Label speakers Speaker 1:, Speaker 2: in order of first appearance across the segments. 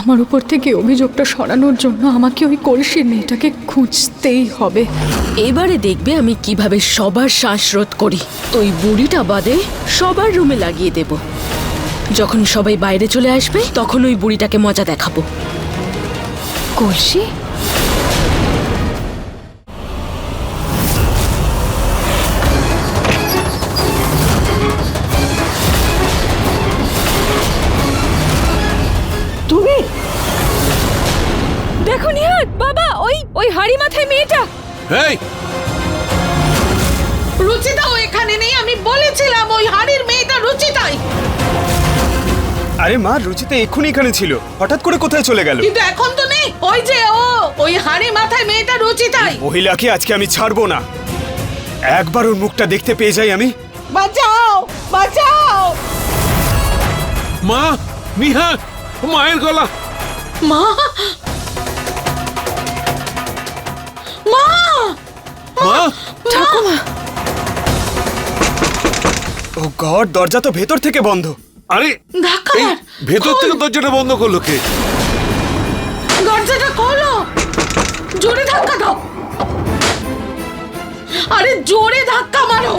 Speaker 1: আমার উপর থেকে অভিযোগটা সরানোর জন্য আমাকে ওই কলসির মেয়েটাকে খুঁজতেই হবে।
Speaker 2: এবারে দেখবে আমি কিভাবে সবার শ্বাসরোধ করি। ওই বুড়িটা বাদে সবার রুমে লাগিয়ে দেব। যখন সবাই বাইরে চলে আসবে তখন ওই বুড়িটাকে মজা দেখাবো।
Speaker 1: কলসি?
Speaker 3: তুমি?
Speaker 1: দেখো নিহার, বাবা, ওই হাড়ি মাথায় মেয়েটা।
Speaker 4: এই
Speaker 3: রুচিতাও এখানে নেই, আমি বলেছিলাম ওই হাড়ির মেয়েটা রুচিতাই।
Speaker 5: আরে মা, রুচিতা এক্ষুনি এখানে ছিল, হঠাৎ করে কোথায় চলে গেল?
Speaker 3: কিন্তু এখন তো নেই। ওই যে ওই হাড়ি মাথায় মেয়েটা রুচিতাই।
Speaker 5: মহিলাকে আজকে আমি ছাড়বো না। একবার ওর মুখটা দেখতে পেয়ে যাই আমি।
Speaker 3: বাঁচাও, বাঁচাও।
Speaker 4: মা, নিহার, মায়ের গলা।
Speaker 3: মা, মা,
Speaker 4: মা,
Speaker 3: ঠাকুমা।
Speaker 5: ও গড, দরজা তো ভেতর থেকে বন্ধ।
Speaker 4: আরে
Speaker 3: ধাক্কা
Speaker 4: এই
Speaker 3: মার।
Speaker 4: ভেতর থেকে দরজাটা বন্ধ করলো কে?
Speaker 3: দরজাটা খোলো, জোরে ধাক্কা দাও। আরে জোরে ধাক্কা মারো।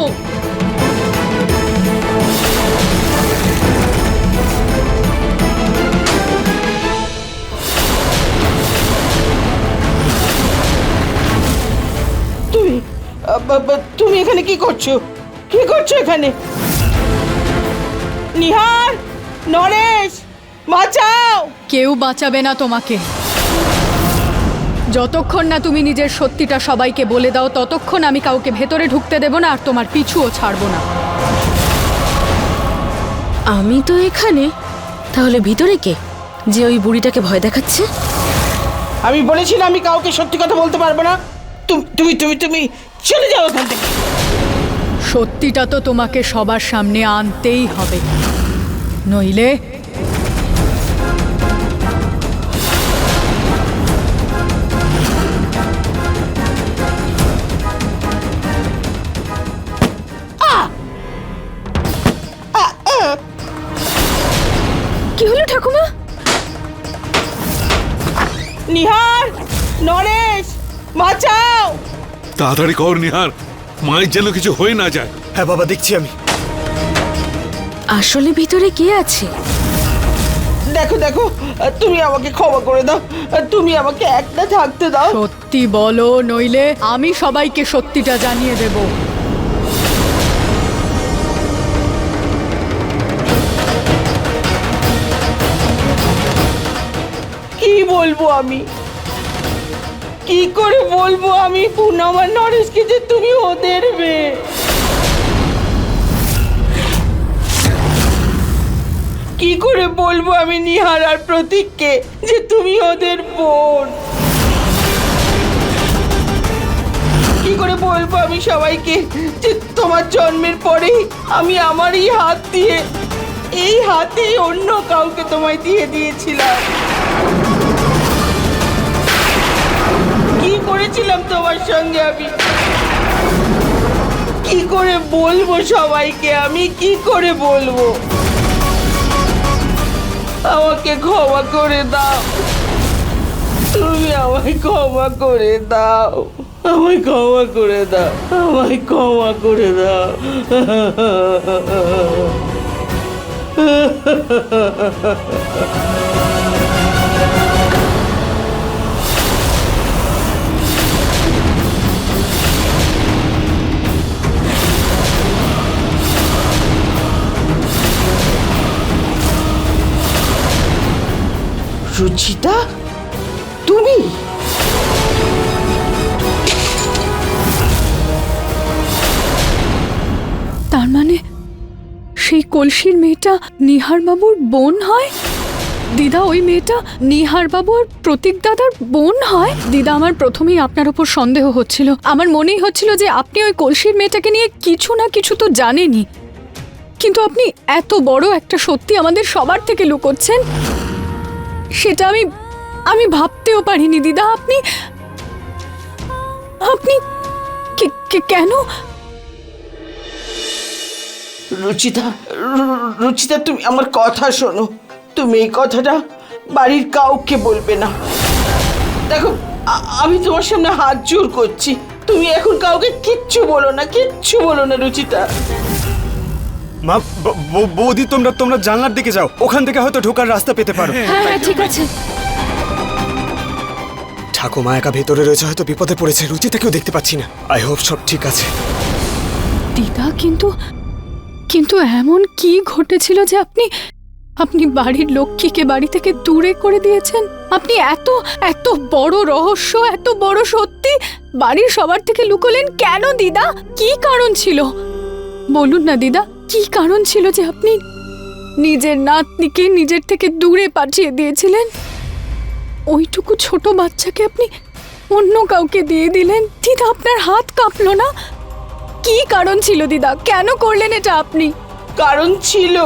Speaker 3: তুমি এখানে কি করছো? কি করছো এখানে? নিহার, নরেশ, বাঁচাও।
Speaker 1: কেউ বাঁচাবে না তোমাকে। যতক্ষণ না তুমি নিজের সত্যিটা সবাইকে বলে দাও ততক্ষণ আমি কাউকে ভেতরে ঢুকতে দেব না, আর তোমার পিছুও ছাড়বো না।
Speaker 2: আমি তো এখানে, তাহলে ভিতরে কে যে ওই বুড়িটাকে ভয় দেখাচ্ছে?
Speaker 3: আমি বলেছি না আমি কাউকে সত্যি কথা বলতে পারবো না। তুমি তুমি তুমি চলে যাও ওখান থেকে।
Speaker 1: সত্যিটা তো তোমাকে সবার সামনে আনতেই হবে, নইলে
Speaker 2: কি হলো ঠাকুমা?
Speaker 3: নিহার, নরেশ, বাঁচাও।
Speaker 4: তাড়াতাড়ি কর নিহার, মায়ের যেন কিছু হয়ে না যায়।
Speaker 5: হ্যাঁ বাবা, দেখছি আমি।
Speaker 2: আসলে ভিতরে কে আছে?
Speaker 3: দেখো দেখো, তুমি আমাকে ক্ষমা করে দাও। তুমি আমাকে একটা থাকতে দাও।
Speaker 1: সত্যি বলো, নইলে আমি সবাইকে সত্যিটা জানিয়ে দেব।
Speaker 3: কি বলবো আমি? কি করে বলবো আমি পুনম আর নরেশকে যে তুমি ওদের মেয়ে? কি করে বলবো আমি নিহার আর প্রতীককে যে তুমি ওদের বোন? কি করে বলবো আমি সবাইকে যে তোমার জন্মের পরেই আমি আমার এই হাতেই অন্য কাউকে তোমায় দিয়ে দিয়েছিলাম? কি করেছিলাম তোমার সঙ্গে আমি? কি করে বলবো সবাইকে? আমি কি করে বলবো? আমাকে ক্ষমা করে দাও, তুমি আমায় ক্ষমা করে দাও, আমায় ক্ষমা করে দাও, আমায় ক্ষমা করে দাও। রুচিতা, তুমি?
Speaker 1: তার মানে সেই কলসির মেয়েটা নিহার বাবুর বোন হয়? দিদা, ওই মেয়েটা নিহার বাবু আর প্রতীক দাদার বোন হয়? দিদা, আমার প্রথমেই আপনার উপর সন্দেহ হচ্ছিল। আমার মনেই হচ্ছিল যে আপনি ওই কলসির মেয়েটাকে নিয়ে কিছু না কিছু তো জানেনই, কিন্তু আপনি এত বড় একটা সত্যি আমাদের সবার থেকে লুকোচ্ছেন, সেটা আমি ভাবতেও পারিনি। দিদা, আপনি আপনি কেন?
Speaker 3: রুচিতা, রুচিতা, তুমি আমার কথা শোনো। তুমি এই কথাটা বাড়ির কাউকে বলবে না। দেখো আমি তোমার সামনে হাত জোর করছি, তুমি এখন কাউকে কিচ্ছু বলো না, কিচ্ছু বলো না রুচিতা।
Speaker 5: মা, বৌদি তোমরা জানলার দিকে যাও, ওখান থেকে হয়তো ঢোকার রাস্তা পেতে পারো।
Speaker 1: হ্যাঁ ঠিক আছে।
Speaker 5: ঠাকুমা একা ভেতরে রয়েছে, হয়তো বিপদে পড়েছে। রুচিতাকেও দেখতে পাচ্ছি না। আই হোপ সব ঠিক আছে।
Speaker 1: দিদা কিন্তু এমন কি ঘটেছিল যে আপনি বাড়ির লক্ষ্মীকে বাড়ি থেকে দূরে করে দিয়েছেন? আপনি এত বড় রহস্য, এত বড় সত্যি বাড়ির সবার থেকে লুকোলেন কেন দিদা? কি কারণ ছিল বলুন না দিদা, কি কারণ ছিল যে আপনি নিজের নাতনিকে নিজের থেকে দূরে পাঠিয়ে দিয়েছিলেন? ওইটুকু ছোট বাচ্চাকে আপনি অন্য কাউকে দিয়ে দিলেন। দিদা আপনার হাত কাঁপলো না? কি কারণ ছিল দিদা? কেন করলেন এটা আপনি?
Speaker 3: কারণ ছিল,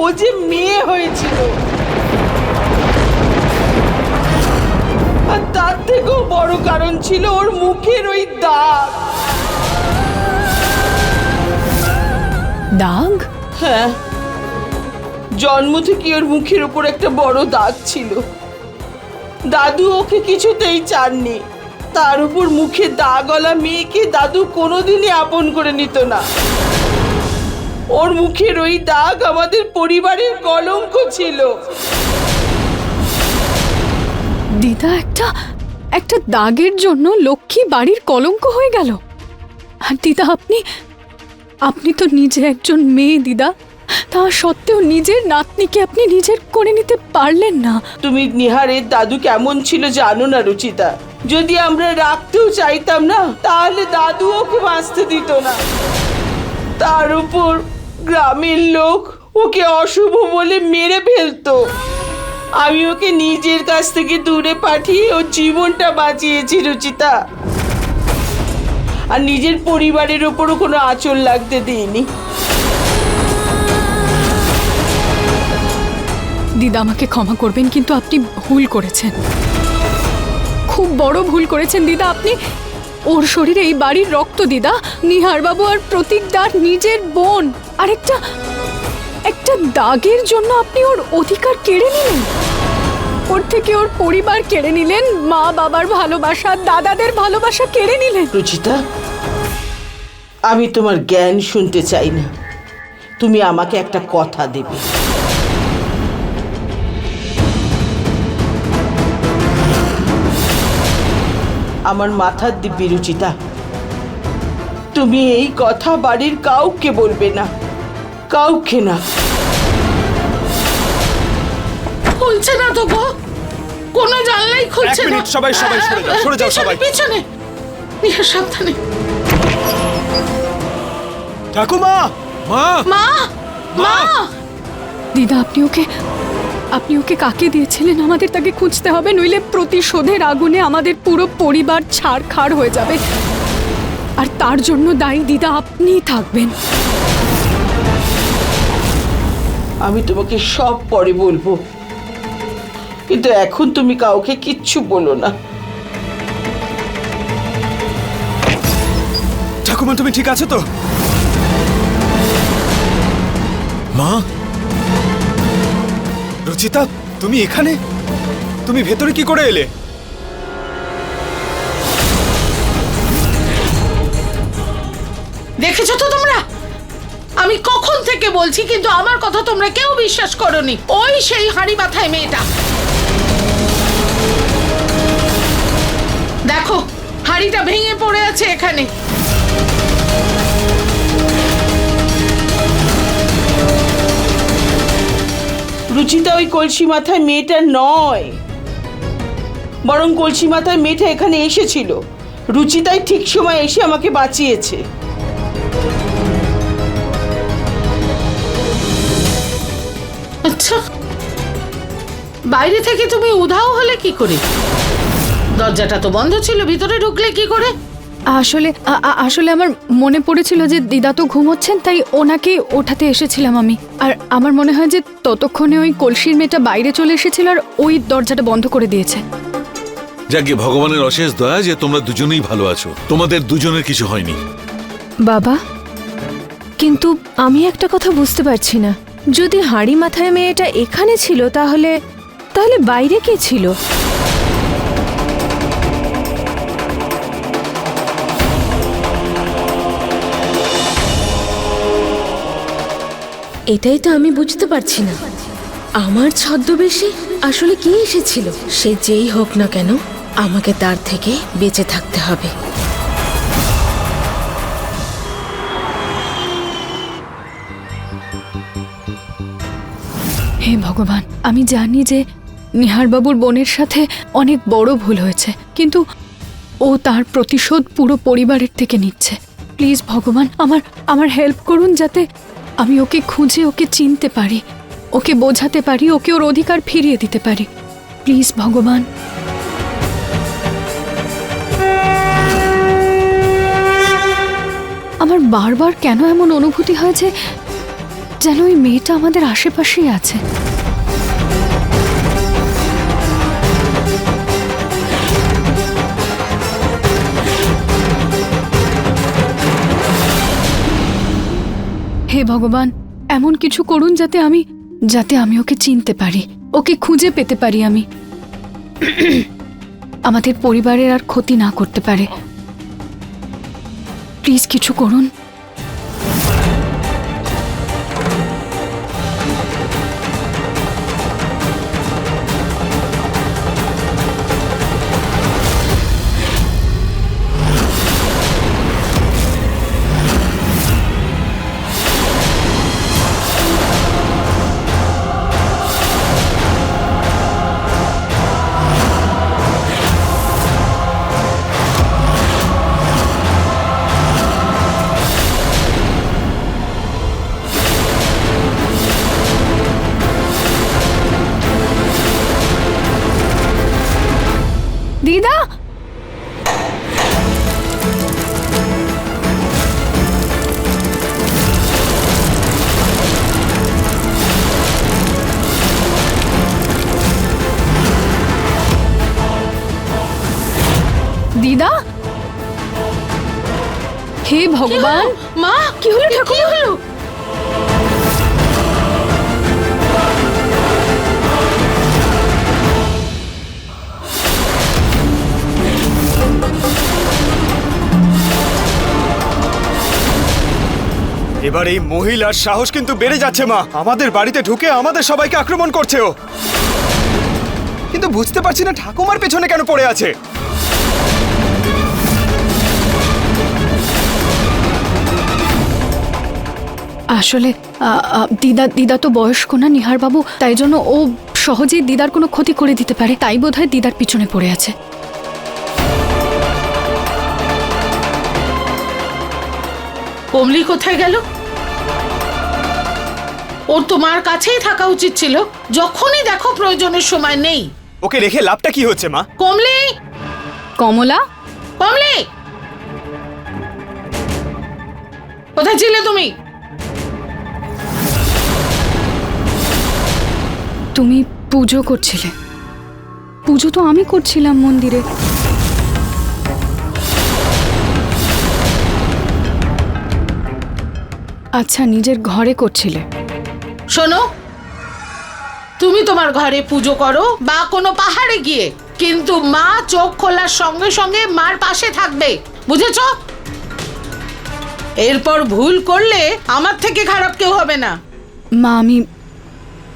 Speaker 3: ও যে মেয়ে হয়েছিল, আর তার থেকেও বড় কারণ ছিল ওর মুখের ওই দাগ।
Speaker 1: দাগ?
Speaker 3: হ্যাঁ, জন্ম থেকে ওর মুখের উপর একটা বড় দাগ ছিল। দাদু ওকে কিছুতেই চাননি, তার উপর মুখে দাগওয়ালা মেয়েকে দাদু কোনোদিনই আপন করে নিত না। ওর মুখের ওই দাগ আমাদের পরিবারের কলঙ্ক ছিল।
Speaker 1: দিদা একটা দাগের জন্য লক্ষ্মী বাড়ির কলঙ্ক হয়ে গেল? আর দিদা আপনি তো নিজে একজন মেয়ে দিদা, তা সত্ত্বেও নিজের নাতনিকে আপনি নিজের করে নিতে পারলেন না।
Speaker 3: তুমি নিহারের দাদু কেমন ছিল জানো না রুচিতা? যদি আমরা রাখতেও চাইতাম না, তাহলে দাদু ওকে বাঁচতে দিত না। তার উপর গ্রামের লোক ওকে অশুভ বলে মেরে ফেলতো। আমি ওকে নিজের কাছ থেকে দূরে পাঠিয়ে ওর জীবনটা বাঁচিয়েছি রুচিতা, আর নিজের পরিবারের ওপরও কোনো আঁচল লাগতে দিইনি।
Speaker 1: দিদা আমাকে ক্ষমা করবেন, কিন্তু আপনি ভুল করেছেন, খুব বড় ভুল করেছেন দিদা। আপনি ওর শরীরে এই বাড়ির রক্ত দিদা, নিহার বাবু আর প্রতীকদার নিজের বোন, আর একটা দাগের জন্য আপনি ওর অধিকার কেড়ে নিলেন। ওর থেকে ওর পরিবার কেড়ে নিলেন, মা বাবার ভালোবাসা, দাদাদের ভালোবাসা কেড়ে নিলেন।
Speaker 3: রুচিতা, আমি তোমার জ্ঞান শুনতে চাই না, তুমি আমাকে একটা কথা দেবে। আমার মাথার দিব্যি রুচিতা, তুমি এই কথা বাড়ির কাউকে বলবে না, কাউকে না।
Speaker 2: খুলছে না তো গো, কোনো জানলাই খুলছে না।
Speaker 5: সবাই সরে যাও সবাই।
Speaker 2: পিছনে নিহার, সাবধানে।
Speaker 5: ঠাকুমা!
Speaker 4: মা
Speaker 2: মা, মা!
Speaker 1: দিদা আপনি ওকে কাকে দিয়েছিলেন? আমাদের তাকে খুঁজতে হবে, নইলে প্রতিশোধের আগুনে আমাদের পুরো পরিবার ছারখার হয়ে যাবে, আর তার জন্য দায়ী দিদা আপনিই থাকবেন।
Speaker 3: আমি তোমাকে সব পরে বলবো, কিন্তু এখন তুমি কাউকে কিচ্ছু বলো না।
Speaker 5: ঠাকুমা তুমি ঠিক আছো তো?
Speaker 4: মা
Speaker 5: রুচিতা, তুমি এখানে? তুমি ভেতরে কি করে এলে?
Speaker 2: দেখেছো তো তোমরা, আমি কখন থেকে বলছি, কিন্তু আমার কথা তোমরা কেউ বিশ্বাস করোনি। ওই সেই হাড়ি মাথায় মেয়েটা, দেখো হাড়িটা ভেঙে পড়ে আছে এখানে।
Speaker 3: রুচিতা ওই কলসি মাথায় মেয়েটা নয়, বরং কলসি মাথায় মেয়েটা এখানে এসেছিল। রুচিতাই ঠিক সময় এসে আমাকে বাঁচিয়েছে।
Speaker 2: আচ্ছা, বাইরে থেকে তুমি উধাও হলে কি করে? দরজাটা তো বন্ধ ছিল, ভিতরে ঢুকলে কি করে?
Speaker 1: আসলে আমার মনে পড়েছিল যে দিদা তো ঘুমোচ্ছেন, তাই ওনাকে ওঠাতে এসেছিলাম আমি। আর আমার মনে হয় যে ততক্ষণে ওই কলসির মেয়েটা বাইরে চলে এসেছিল আর ওই দরজাটা বন্ধ করে দিয়েছে।
Speaker 4: যাকে ভগবানের অশেষ দয়া যে তোমরা দুজনেই ভালো আছো, তোমাদের দুজনের কিছু হয়নি।
Speaker 6: বাবা, কিন্তু আমি একটা কথা বুঝতে পারছি না, যদি হাঁড়ি মাথায় মেয়েটা এখানে ছিল তাহলে বাইরে কে ছিল?
Speaker 2: এটাই তো আমি বুঝতে পারছি না, আমার ছদ্মবেশে আসলে কে এসেছিল? সে যেই হোক না কেন, আমাকে তার থেকে বেঁচে থাকতে হবে।
Speaker 1: হে ভগবান, আমি জানি যে নিহারবাবুর বোনের সাথে অনেক বড় ভুল হয়েছে, কিন্তু ও তার প্রতিশোধ পুরো পরিবারের থেকে নিচ্ছে। প্লিজ ভগবান, আমার হেল্প করুন, যাতে আমি ওকে খুঁজে ওকে চিনতে পারি, ওকে বোঝাতে পারি, ওকে ওর অধিকার ফিরিয়ে দিতে পারি। প্লিজ ভগবান। আমার বারবার কেন এমন অনুভূতি হয়েছে যেন ওই মেয়েটা আমাদের আশেপাশেই আছে। হে ভগবান, এমন কিছু করুন যাতে আমি ওকে চিনতে পারি, ওকে খুঁজে পেতে পারি, আমি আমাদের পরিবারের আর ক্ষতি না করতে পারে। প্লিজ কিছু করুন। দিদা, দিদা, হে ভগবান,
Speaker 2: মা, কি হলো ঠাকুর? কি হলো?
Speaker 5: এবার এই মহিলার সাহস কিন্তু বেড়ে যাচ্ছে মা। আমাদের বাড়িতে ঢুকে আমাদের সবাইকে আক্রমণ করছে ও। কিন্তু বুঝতে পারছি না ঠাকুমার পেছনে কেন পড়ে আছে।
Speaker 1: আসলে দিদা তো বয়স্ক না নিহারবাবু, তাই জন্য ও সহজেই দিদার কোনো ক্ষতি করে দিতে পারে, তাই বোধহয় দিদার পিছনে পড়ে আছে।
Speaker 7: কমলি কোথায় গেল? ওর তোমার কাছেই থাকা উচিত ছিল, যখনই দেখো প্রয়োজনের সময় নেই।
Speaker 5: ওকে রেখে লাভটা কি হচ্ছে মা?
Speaker 7: কমলি,
Speaker 1: কমলা,
Speaker 7: কমলি, কোথায় ছিলে তুমি?
Speaker 1: তুমি পুজো করছিলে। পুজো তো আমি করছিলাম মন্দিরে। আচ্ছা, নিজের ঘরে করছিলে।
Speaker 7: শোনো, তুমি তোমার ঘরে পুজো করো বা কোনো পাহাড়ে গিয়ে, কিন্তু মা চোখ খোলার সঙ্গে সঙ্গে মার পাশে থাকবে, বুঝেছো? এরপর ভুল করলে আমার থেকে খারাপ কেউ হবে না।
Speaker 1: মা,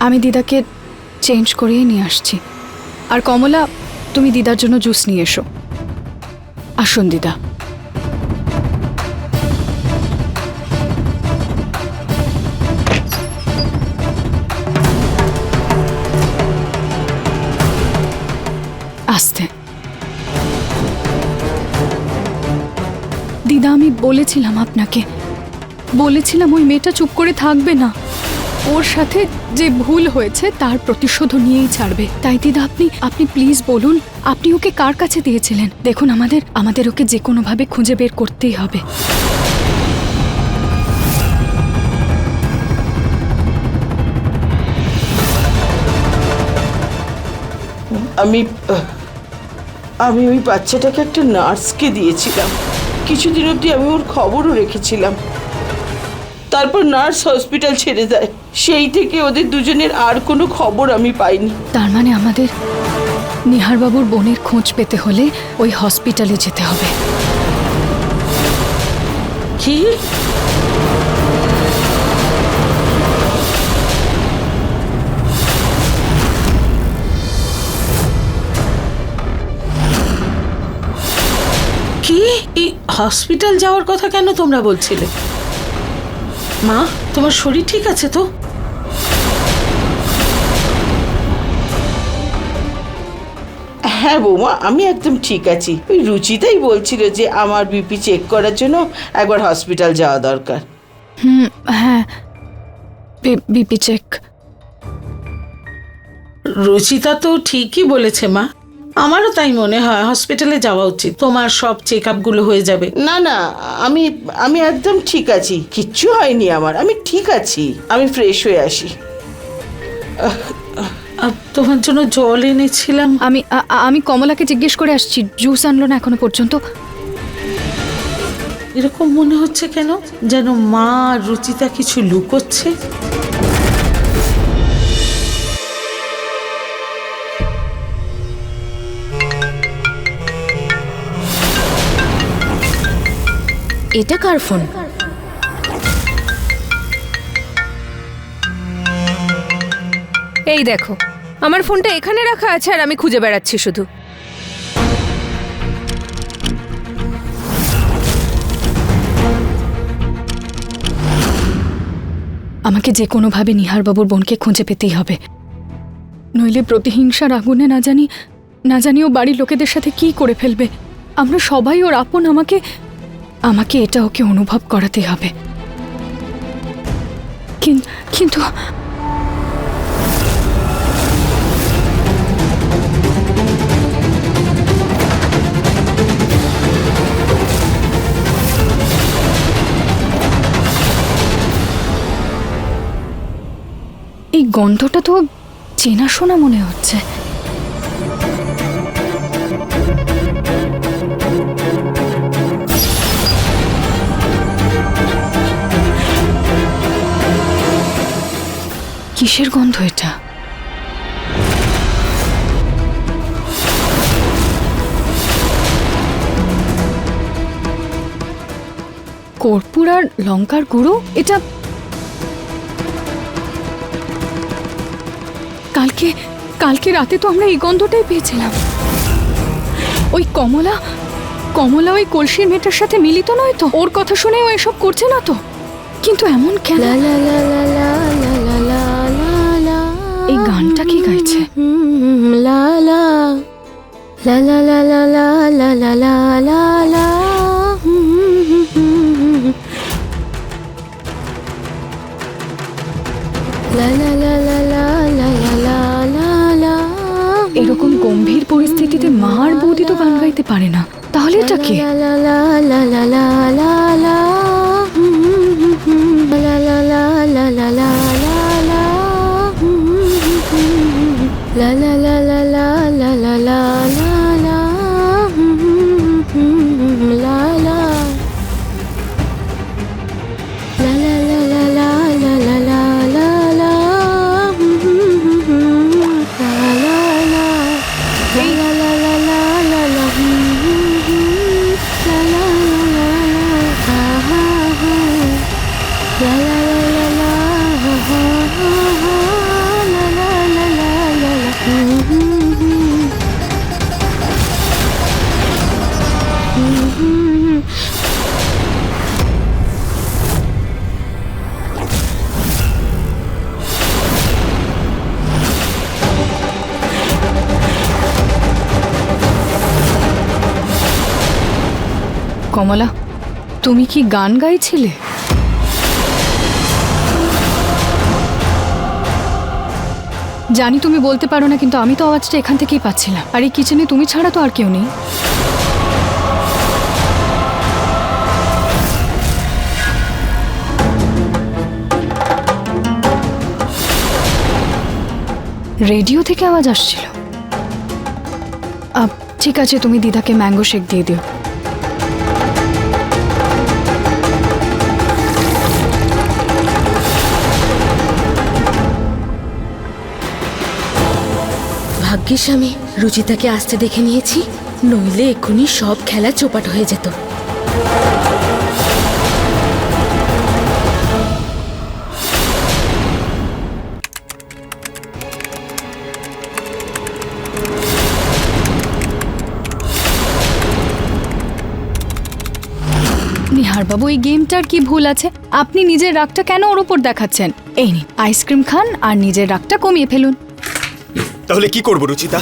Speaker 1: আমি দিদাকে চেঞ্জ করিয়ে নিয়ে আসছি। আর কমলা, তুমি দিদার জন্য জুস নিয়ে এসো। আসুন দিদা। আস্তে। দিদা, আমি বলেছিলাম আপনাকে, বলেছিলাম ওই মেয়েটা চুপ করে থাকবে না, ওর সাথে যে ভুল হয়েছে তার প্রতিশোধ নিয়েই ছাড়বে। তাই দিদা, আপনি প্লিজ বলুন, আপনি ওকে কার কাছে দিয়েছিলেন? দেখুন, আমাদের ওকে যে কোনোভাবে খুঁজে বের করতেই হবে।
Speaker 3: আমি ওই বাচ্চাটাকে একটা নার্সকে দিয়েছিলাম। কিছুদিন অবধি আমি ওর খবরও রেখেছিলাম। তারপর নার্স হসপিটাল ছেড়ে দেয়। সেই থেকে ওদের দুজনের আর কোনো খবর আমি পাইনি।
Speaker 1: তার মানে আমাদের নিহারবাবুর বোনের খোঁজ পেতে হলে ওই হসপিটালে যেতে হবে।
Speaker 7: কি? কি এই হসপিটাল যাওয়ার কথা কেন তোমরা বলছিলে? মা, তোমার শরীর ঠিক আছে তো?
Speaker 3: হ্যাঁ বৌমা, আমি একদম ঠিক আছি। ওই রুচিতাই বলছিল যে আমার বিপি চেক করার জন্য একবার হসপিটাল যাওয়া দরকার।
Speaker 1: হ্যাঁ, বিপি চেক।
Speaker 7: রুচিতা তো ঠিকই বলেছে মা, আমারও তাই মনে হয় হসপিটালে যাওয়া উচিত। তোমার সব চেক আপ গুলো হয়ে যাবে।
Speaker 3: না না, আমি আমি একদম ঠিক আছি, কিচ্ছু হয়নি আমার, আমি ঠিক আছি। আমি ফ্রেশ হয়ে আসি।
Speaker 7: তোমার জন্য জল এনেছিলাম।
Speaker 1: আমি কমলাকে জিজ্ঞেস করে আসছি, জুস আনলো না এখনো পর্যন্ত।
Speaker 7: এরকম মনে হচ্ছে কেন, যেন মা আর রুচিতা কিছু লুকোচ্ছে।
Speaker 2: এটা কার ফোন?
Speaker 6: এই দেখো, আমার ফোনটা এখানে রাখা আছে আর আমি খুঁজে বেড়াচ্ছি শুধু।
Speaker 1: আমাকে যে কোনোভাবে নিহারবাবুর বোনকে খুঁজে পেতেই হবে, নইলে প্রতিহিংসার আগুনে না জানি ও বাড়ির লোকেদের সাথে কি করে ফেলবে। আমরা সবাই ওর আপন, আমাকে এটা ওকে অনুভব করাতেই হবে। কিন্তু এই গন্ধটা তো চেনাশোনা মনে হচ্ছে। কিসের গন্ধ এটা? কর্পূর আর লঙ্কার গুঁড়ো। এটা কালকে রাতে তো আমরা এই গন্ধটাই পেয়েছিলাম। ওই কমলা ওই কলসির মেয়েটার সাথে মিলিত নয় তো? ওর কথা শুনে ও এসব করছে না তো? কিন্তু এমন কেন? এই গানটা কি গাইছে? এরকম গম্ভীর পরিস্থিতিতে মা আর বৌদি তো গান গাইতে পারে না, তাহলে এটা কে? কমলা, তুমি কি গান গাইছিলে? জানি তুমি বলতে পারো না, কিন্তু আমি তো আওয়াজটা এখান থেকেই পাচ্ছিলাম। আর এই কিচেনে তুমি ছাড়া তো আর কেউ নেই। রেডিও থেকে আওয়াজ আসছিল। ঠিক আছে, তুমি দিদাকে ম্যাঙ্গো শেক দিয়ে দিও।
Speaker 2: ভাগ্যিস আমি রুচিতাকে আসতে দেখে নিয়েছি, নইলে এক্ষুনি সব খেলা চোপাট হয়ে যেত।
Speaker 1: নিহার বাবু, এই গেমটার কি ভুল আছে? আপনি নিজের রাগটা কেন ওর উপর দেখাচ্ছেন? এই নিন আইসক্রিম খান আর নিজের রাগটা কমিয়ে ফেলুন।
Speaker 5: তাহলে কি করবো রুচিতা?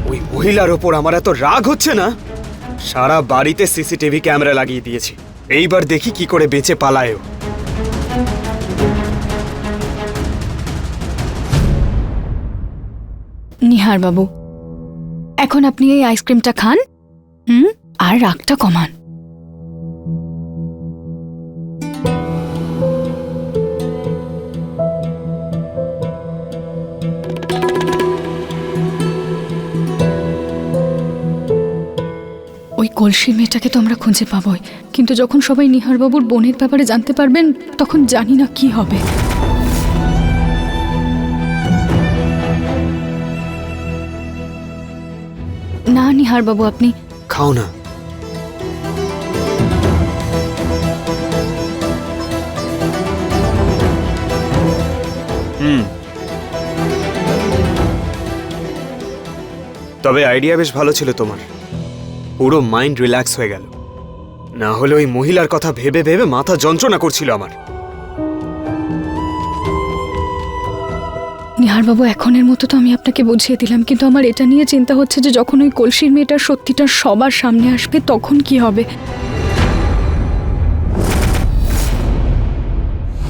Speaker 5: ওই মহিলার ওপর আমার এত রাগ হচ্ছে না, সারা বাড়িতে সিসিটিভি ক্যামেরা লাগিয়ে দিয়েছি। এইবার দেখি কি করে বেঁচে পালায়ও।
Speaker 1: নিহার বাবু, এখন আপনি এই আইসক্রিমটা খান আর রাগটা কমান। ওই কলসির মেয়েটাকে তো আমরা খুঁজে পাবোই, কিন্তু যখন সবাই নিহার বাবুর বোনের ব্যাপারে জানতে পারবেন তখন জানি না কি হবে। না নিহার বাবু, আপনি
Speaker 5: খাও না। তবে আইডিয়া বেশ ভালো ছিল তোমার, পুরো মাইন্ড রিল্যাক্স হয়ে গেল। না হলে ওই মহিলার কথা ভেবে ভেবে মাথা যন্ত্রণা করছিল আমার।
Speaker 1: নিহার বাবু, এখনের মতো তো আমি আপনাকে বুঝিয়ে দিলাম, কিন্তু আমার এটা নিয়ে চিন্তা হচ্ছে যে যখন ওই কলসির মেয়েটার সত্যিটা সবার সামনে আসবে তখন কি হবে।